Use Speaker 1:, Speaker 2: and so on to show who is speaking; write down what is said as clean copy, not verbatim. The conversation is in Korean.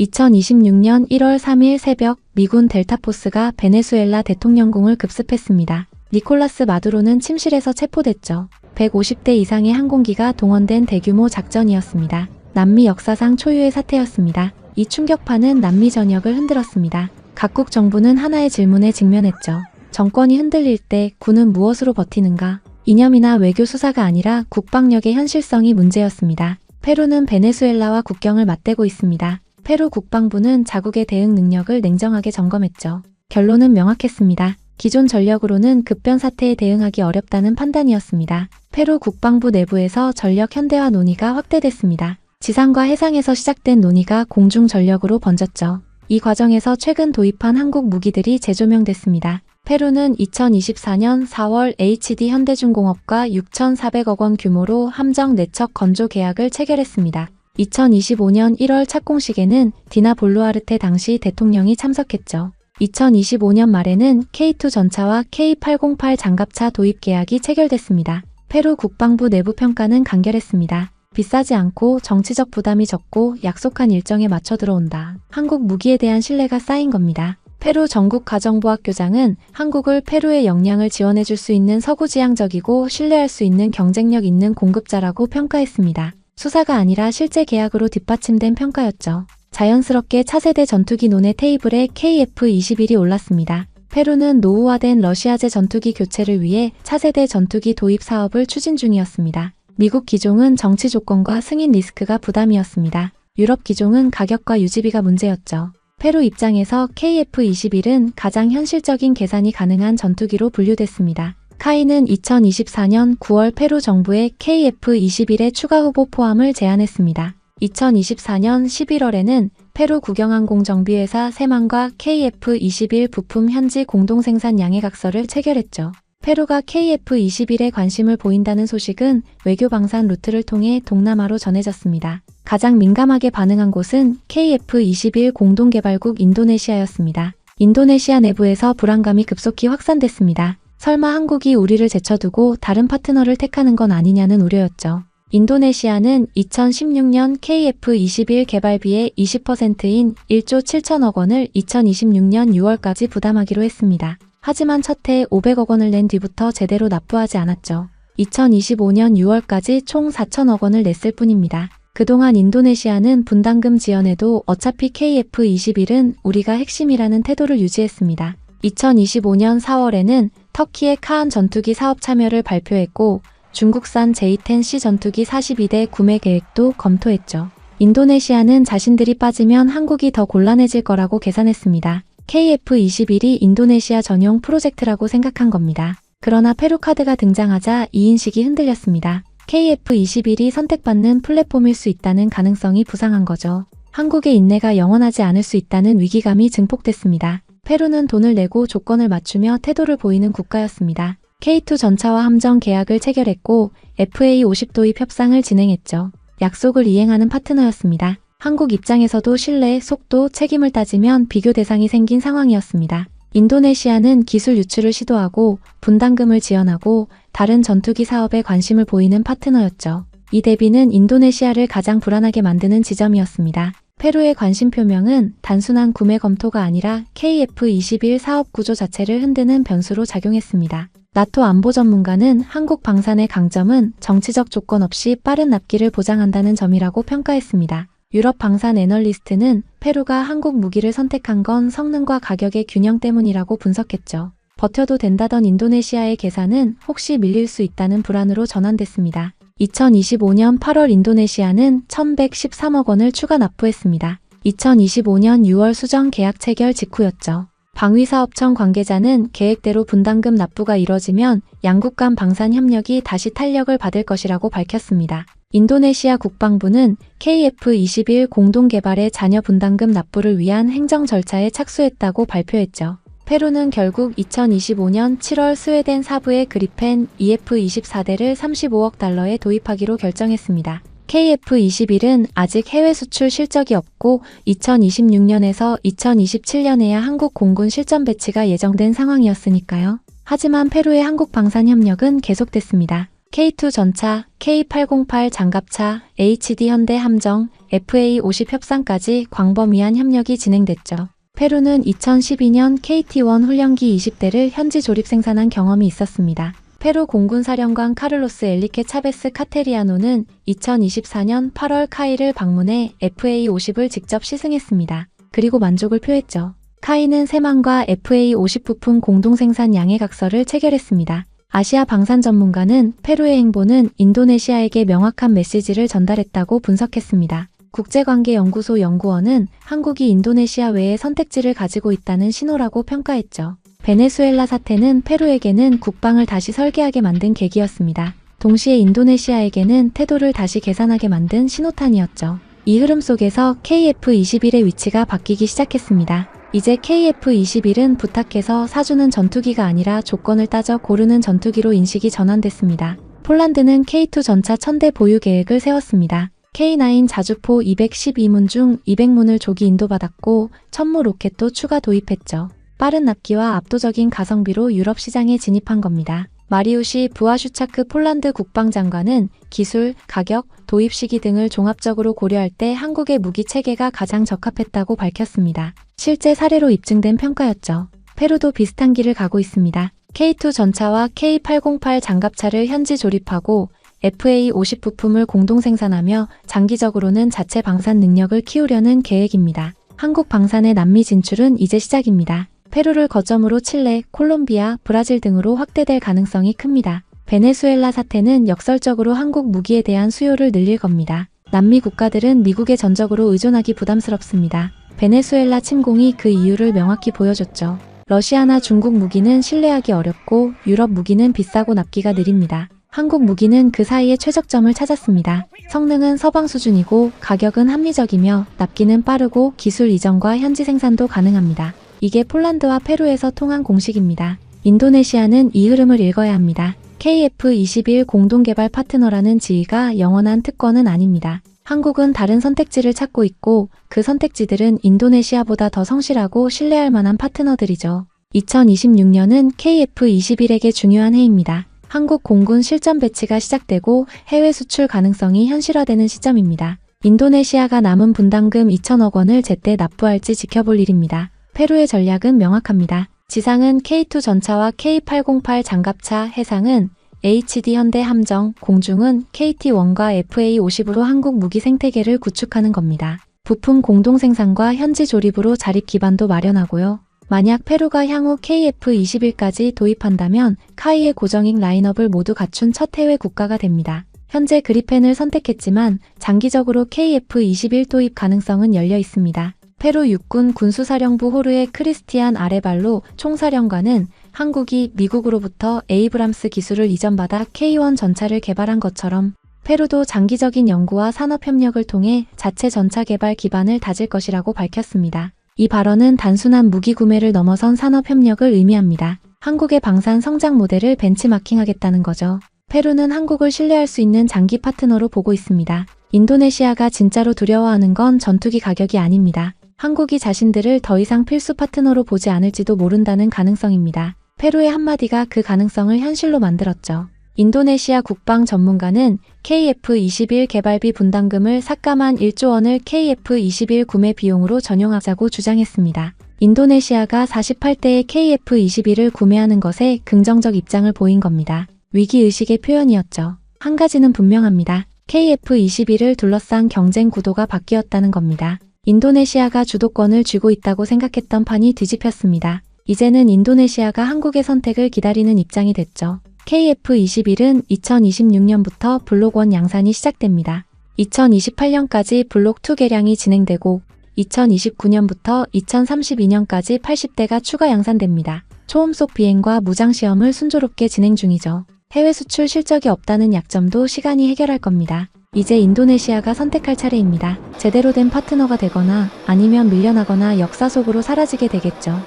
Speaker 1: 2026년 1월 3일 새벽 미군 델타포스가 베네수엘라 대통령궁을 급습했습니다. 니콜라스 마두로는 침실에서 체포됐죠. 150대 이상의 항공기가 동원된 대규모 작전이었습니다. 남미 역사상 초유의 사태였습니다. 이 충격파는 남미 전역을 흔들었습니다. 각국 정부는 하나의 질문에 직면했죠. 정권이 흔들릴 때 군은 무엇으로 버티는가? 이념이나 외교 수사가 아니라 국방력의 현실성이 문제였습니다. 페루는 베네수엘라와 국경을 맞대고 있습니다. 페루 국방부는 자국의 대응 능력을 냉정하게 점검했죠. 결론은 명확했습니다. 기존 전력으로는 급변 사태에 대응하기 어렵다는 판단이었습니다. 페루 국방부 내부에서 전력 현대화 논의가 확대됐습니다. 지상과 해상에서 시작된 논의가 공중 전력으로 번졌죠. 이 과정에서 최근 도입한 한국 무기들이 재조명됐습니다. 페루는 2024년 4월 HD 현대중공업과 6,400억 원 규모로 함정 내척 건조 계약을 체결했습니다. 2025년 1월 착공식에는 디나 볼루아르테 당시 대통령이 참석했죠. 2025년 말에는 K2 전차와 K808 장갑차 도입 계약이 체결됐습니다. 페루 국방부 내부 평가는 간결했습니다. 비싸지 않고 정치적 부담이 적고 약속한 일정에 맞춰 들어온다. 한국 무기에 대한 신뢰가 쌓인 겁니다. 페루 전국가정부학교장은 한국을 페루의 역량을 지원해줄 수 있는 서구지향적이고 신뢰할 수 있는 경쟁력 있는 공급자라고 평가했습니다. 수사가 아니라 실제 계약으로 뒷받침된 평가였죠. 자연스럽게 차세대 전투기 논의 테이블에 KF-21이 올랐습니다. 페루는 노후화된 러시아제 전투기 교체를 위해 차세대 전투기 도입 사업을 추진 중이었습니다. 미국 기종은 정치 조건과 승인 리스크가 부담이었습니다. 유럽 기종은 가격과 유지비가 문제였죠. 페루 입장에서 KF-21은 가장 현실적인 계산이 가능한 전투기로 분류됐습니다. 카이는 2024년 9월 페루 정부에 KF-21의 추가 후보 포함을 제안했습니다. 2024년 11월에는 페루 국영항공정비회사 세만과 KF-21 부품 현지 공동생산 양해각서를 체결했죠. 페루가 KF-21에 관심을 보인다는 소식은 외교방산 루트를 통해 동남아로 전해졌습니다. 가장 민감하게 반응한 곳은 KF-21 공동개발국 인도네시아였습니다. 인도네시아 내부에서 불안감이 급속히 확산됐습니다. 설마 한국이 우리를 제쳐두고 다른 파트너를 택하는 건 아니냐는 우려였죠. 인도네시아는 2016년 KF-21 개발비의 20%인 1조 7천억 원을 2026년 6월까지 부담하기로 했습니다. 하지만 첫 해 500억 원을 낸 뒤부터 제대로 납부하지 않았죠. 2025년 6월까지 총 4천억 원을 냈을 뿐입니다. 그동안 인도네시아는 분담금 지연에도 어차피 KF-21은 우리가 핵심이라는 태도를 유지했습니다. 2025년 4월에는 터키의 카한 전투기 사업 참여를 발표했고 중국산 J-10C 전투기 42대 구매 계획도 검토했죠. 인도네시아는 자신들이 빠지면 한국이 더 곤란해질 거라고 계산했습니다. KF-21이 인도네시아 전용 프로젝트라고 생각한 겁니다. 그러나 페루카드가 등장하자 이 인식이 흔들렸습니다. KF-21이 선택받는 플랫폼일 수 있다는 가능성이 부상한 거죠. 한국의 인내가 영원하지 않을 수 있다는 위기감이 증폭됐습니다. 페루는 돈을 내고 조건을 맞추며 태도를 보이는 국가였습니다. K2 전차와 함정 계약을 체결했고 FA50 도입 협상을 진행했죠. 약속을 이행하는 파트너였습니다. 한국 입장에서도 신뢰, 속도, 책임을 따지면 비교 대상이 생긴 상황이었습니다. 인도네시아는 기술 유출을 시도하고 분담금을 지원하고 다른 전투기 사업에 관심을 보이는 파트너였죠. 이 대비는 인도네시아를 가장 불안하게 만드는 지점이었습니다. 페루의 관심 표명은 단순한 구매 검토가 아니라 KF-21 사업 구조 자체를 흔드는 변수로 작용했습니다. 나토 안보 전문가는 한국 방산의 강점은 정치적 조건 없이 빠른 납기를 보장한다는 점이라고 평가했습니다. 유럽 방산 애널리스트는 페루가 한국 무기를 선택한 건 성능과 가격의 균형 때문이라고 분석했죠. 버텨도 된다던 인도네시아의 계산은 혹시 밀릴 수 있다는 불안으로 전환됐습니다. 2025년 8월 인도네시아는 1,113억 원을 추가 납부했습니다. 2025년 6월 수정 계약 체결 직후였죠. 방위사업청 관계자는 계획대로 분담금 납부가 이뤄지면 양국 간 방산 협력이 다시 탄력을 받을 것이라고 밝혔습니다. 인도네시아 국방부는 KF-21 공동개발의 잔여 분담금 납부를 위한 행정 절차에 착수했다고 발표했죠. 페루는 결국 2025년 7월 스웨덴 사부의 그리펜 EF-24대를 35억 달러에 도입하기로 결정했습니다. KF-21은 아직 해외 수출 실적이 없고 2026년에서 2027년에야 한국 공군 실전 배치가 예정된 상황이었으니까요. 하지만 페루의 한국 방산 협력은 계속됐습니다. K2 전차, K808 장갑차, HD 현대 함정, FA50 협상까지 광범위한 협력이 진행됐죠. 페루는 2012년 KT-1 훈련기 20대를 현지 조립 생산한 경험이 있었습니다. 페루 공군 사령관 카를로스 엘리케 차베스 카테리아노는 2024년 8월 카이를 방문해 FA50을 직접 시승했습니다. 그리고 만족을 표했죠. 카이는 세만과 FA50 부품 공동 생산 양해 각서를 체결했습니다. 아시아 방산 전문가는 페루의 행보는 인도네시아에게 명확한 메시지를 전달했다고 분석했습니다. 국제관계연구소 연구원은 한국이 인도네시아 외에 선택지를 가지고 있다는 신호라고 평가했죠. 베네수엘라 사태는 페루에게는 국방을 다시 설계하게 만든 계기였습니다. 동시에 인도네시아에게는 태도를 다시 계산하게 만든 신호탄이었죠. 이 흐름 속에서 KF-21의 위치가 바뀌기 시작했습니다. 이제 KF-21은 부탁해서 사주는 전투기가 아니라 조건을 따져 고르는 전투기로 인식이 전환됐습니다. 폴란드는 K2 전차 1000대 보유 계획을 세웠습니다. K9 자주포 212문 중 200문을 조기 인도받았고 천무 로켓도 추가 도입했죠. 빠른 납기와 압도적인 가성비로 유럽 시장에 진입한 겁니다. 마리우시 부아슈차크 폴란드 국방장관은 기술, 가격, 도입 시기 등을 종합적으로 고려할 때 한국의 무기 체계가 가장 적합했다고 밝혔습니다. 실제 사례로 입증된 평가였죠. 페루도 비슷한 길을 가고 있습니다. K2 전차와 K808 장갑차를 현지 조립하고 FA50 부품을 공동 생산하며 장기적으로는 자체 방산 능력을 키우려는 계획입니다. 한국 방산의 남미 진출은 이제 시작입니다. 페루를 거점으로 칠레, 콜롬비아, 브라질 등으로 확대될 가능성이 큽니다. 베네수엘라 사태는 역설적으로 한국 무기에 대한 수요를 늘릴 겁니다. 남미 국가들은 미국에 전적으로 의존하기 부담스럽습니다. 베네수엘라 침공이 그 이유를 명확히 보여줬죠. 러시아나 중국 무기는 신뢰하기 어렵고 유럽 무기는 비싸고 납기가 느립니다. 한국 무기는 그 사이에 최적점을 찾았습니다. 성능은 서방 수준이고 가격은 합리적이며 납기는 빠르고 기술 이전과 현지 생산도 가능합니다. 이게 폴란드와 페루에서 통한 공식입니다. 인도네시아는 이 흐름을 읽어야 합니다. KF-21 공동개발 파트너라는 지위가 영원한 특권은 아닙니다. 한국은 다른 선택지를 찾고 있고 그 선택지들은 인도네시아보다 더 성실하고 신뢰할 만한 파트너들이죠. 2026년은 KF-21에게 중요한 해입니다. 한국 공군 실전 배치가 시작되고 해외 수출 가능성이 현실화되는 시점입니다. 인도네시아가 남은 분담금 2천억 원을 제때 납부할지 지켜볼 일입니다. 페루의 전략은 명확합니다. 지상은 K2 전차와 K808 장갑차, 해상은 HD 현대 함정, 공중은 KT-1과 FA50으로 한국 무기 생태계를 구축하는 겁니다. 부품 공동 생산과 현지 조립으로 자립 기반도 마련하고요. 만약 페루가 향후 KF-21까지 도입한다면 카이의 고정익 라인업을 모두 갖춘 첫 해외 국가가 됩니다. 현재 그리펜을 선택했지만 장기적으로 KF-21 도입 가능성은 열려 있습니다. 페루 육군 군수사령부 호르헤 크리스티안 아레발로 총사령관은 한국이 미국으로부터 에이브람스 기술을 이전받아 K1 전차를 개발한 것처럼 페루도 장기적인 연구와 산업협력을 통해 자체 전차 개발 기반을 다질 것이라고 밝혔습니다. 이 발언은 단순한 무기 구매를 넘어선 산업협력을 의미합니다. 한국의 방산 성장 모델을 벤치마킹하겠다는 거죠. 페루는 한국을 신뢰할 수 있는 장기 파트너로 보고 있습니다. 인도네시아가 진짜로 두려워하는 건 전투기 가격이 아닙니다. 한국이 자신들을 더 이상 필수 파트너로 보지 않을지도 모른다는 가능성입니다. 페루의 한마디가 그 가능성을 현실로 만들었죠. 인도네시아 국방 전문가는 KF-21 개발비 분담금을 삭감한 1조 원을 KF-21 구매 비용으로 전용하자고 주장했습니다. 인도네시아가 48대의 KF-21을 구매하는 것에 긍정적 입장을 보인 겁니다. 위기의식의 표현이었죠. 한 가지는 분명합니다. KF-21을 둘러싼 경쟁 구도가 바뀌었다는 겁니다. 인도네시아가 주도권을 쥐고 있다고 생각했던 판이 뒤집혔습니다. 이제는 인도네시아가 한국의 선택을 기다리는 입장이 됐죠. KF-21은 2026년부터 블록 1 양산이 시작됩니다. 2028년까지 블록 2 개량이 진행되고 2029년부터 2032년까지 80대가 추가 양산됩니다. 초음속 비행과 무장시험을 순조롭게 진행 중이죠. 해외 수출 실적이 없다는 약점도 시간이 해결할 겁니다. 이제 인도네시아가 선택할 차례입니다. 제대로 된 파트너가 되거나 아니면 밀려나거나 역사 속으로 사라지게 되겠죠.